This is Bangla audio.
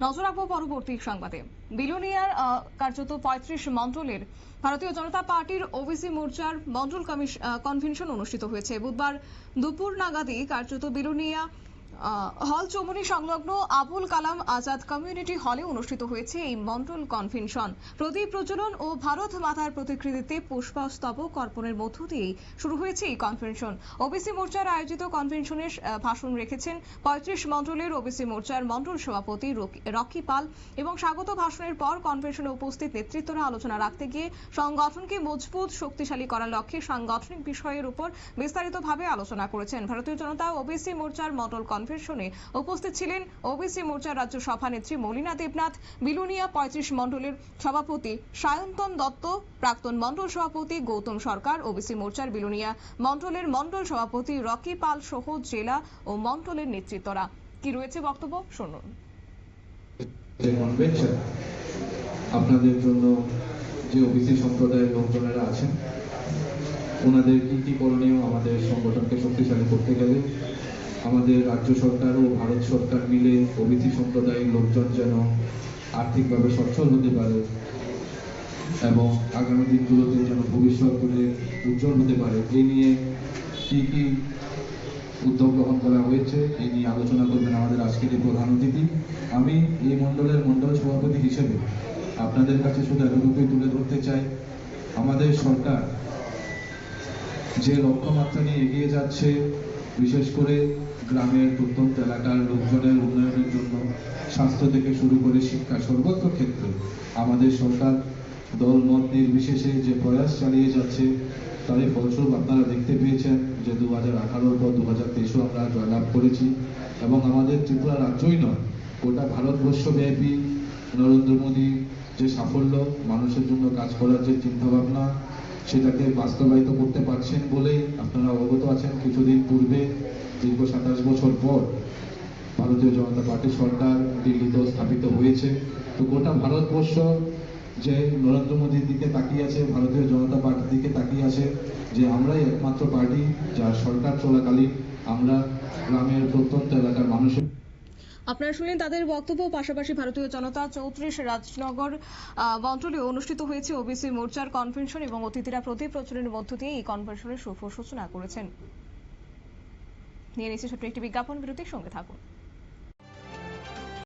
নজর রাখবো পরবর্তী সংবাদে। বিলোনিয়ার কার্যত ৩৫ মণ্ডলের ভারতীয় জনতা পার্টির ওবিসি মোর্চার মণ্ডল কনভেনশন অনুষ্ঠিত হয়েছে। বুধবার দুপুর নাগাদই কার্যত বিলোনিয়া হল চৌমুহনী সংলগ্ন আবুল কালাম আজাদ কমিউনিটি হলে অনুষ্ঠিত হয়েছে এই মণ্ডল কনভেনশন। প্রদীপ প্রজ্বলন ও ভারত মাতার প্রতিকৃতিতে পুষ্পস্তবক অর্পণের মধ্য দিয়েই শুরু হয়েছে এই কনভেনশন। ওবিসি মোর্চার আয়োজিত কনভেনশনে ভাষণ রেখেছেন ৩৫ মণ্ডলের ওবিসি মোর্চার মণ্ডল সভাপতি রকি পাল এবং স্বাগত ভাষণের পর কনভেনশনে উপস্থিত নেতৃত্বরা আলোচনা রাখতে গিয়ে সংগঠনকে মজবুত শক্তিশালী করার লক্ষ্যে সাংগঠনিক বিষয়ের উপর বিস্তারিতভাবে আলোচনা করেছেন। ভারতীয় জনতা ওবিসি মোর্চার মণ্ডল কনভেনশনে উপস্থিত ছিলেন ওবিসি মোর্চার রাজ্য সভানেত্রী মলিনা দেবনাথ, বিলোনিয়া ৩৫ মণ্ডলের সভাপতি সায়ন্তন দত্ত, প্রাক্তন মণ্ডল সভাপতি গৌতম সরকার, ওবিসি মোর্চার বিলোনিয়া মণ্ডলের মণ্ডল সভাপতি রকি পাল সহ জেলা ও মণ্ডলের নেতৃত্বরা। কি রয়েছে বক্তব্য শুনুন। আপনাদের জন্য যে ওবিসি সম্প্রদায়ের লোকজনেরা আছেন ওনাদের কি করণীয় আমাদের সংগঠনকে শক্তিশালী করতে গেলে আমাদের রাজ্য সরকার ও ভারত সরকার মিলে ওবিসি সম্প্রদায়ের লোকজন যেন আর্থিকভাবে সচ্ছল হতে পারে এবং আগামী দিনগুলোতে যেন ভবিষ্যৎ উজ্জ্বল হতে পারে, এই নিয়ে কি উদ্যোগ গ্রহণ করা হয়েছে এই নিয়ে আলোচনা করবেন আমাদের আজকের এই প্রধান অতিথি। আমি এই মণ্ডলের মণ্ডল সভাপতি হিসেবে আপনাদের কাছে শুধু এতটুকুই তুলে ধরতে চাই, আমাদের সরকার যে লক্ষ্যমাত্রা নিয়ে এগিয়ে যাচ্ছে, বিশেষ করে গ্রামের প্রত্যন্ত এলাকার লোকজনের উন্নয়নের জন্য স্বাস্থ্য থেকে শুরু করে শিক্ষা সর্বত্র ক্ষেত্রে আমাদের সরকার দল মত নির্বিশেষে যে প্রয়াস চালিয়ে যাচ্ছে তারই ফলস্বরূপ আপনারা দেখতে পেয়েছেন যে 2018 পর 2023 আমরা জয়লাভ করেছি এবং আমাদের ত্রিপুরা রাজ্যই নয় গোটা ভারতবর্ষব্যাপী নরেন্দ্র মোদী যে সাফল্য, মানুষের জন্য কাজ করার যে চিন্তাভাবনা সেটাকে বাস্তবায়িত করতে পারছেন বলেই আপনারা অবগত আছেন। কিছুদিন পূর্বে দীর্ঘ 27 বছর পর ভারতীয় জনতা পার্টি সরকার দিল্লিতেও স্থাপিত হয়েছে। তো গোটা ভারতবর্ষ যে নরেন্দ্র মোদীর দিকে তাকিয়ে আছে, ভারতীয় জনতা পার্টির দিকে তাকিয়ে আছে যে আমরাই একমাত্র পার্টি যার সরকার চলাকালীন আমরা গ্রামের প্রত্যন্ত এলাকার মানুষের। আপনারা শুনলেন তাদের বক্তব্য। পাশাপাশি ভারতীয় জনতা 34 রাজনগর মণ্ডলে অনুষ্ঠিত হয়েছে ওবিসি মোর্চার কনভেনশন এবং অতিথিরা প্রদীপ প্রজ্বলনের মধ্য দিয়ে এই কনভেনশনের শুভ সূচনা করেছেন। নিয়ে নিচ্ছে ছোট্ট একটি বিজ্ঞাপন বিরতির সঙ্গে থাকুন।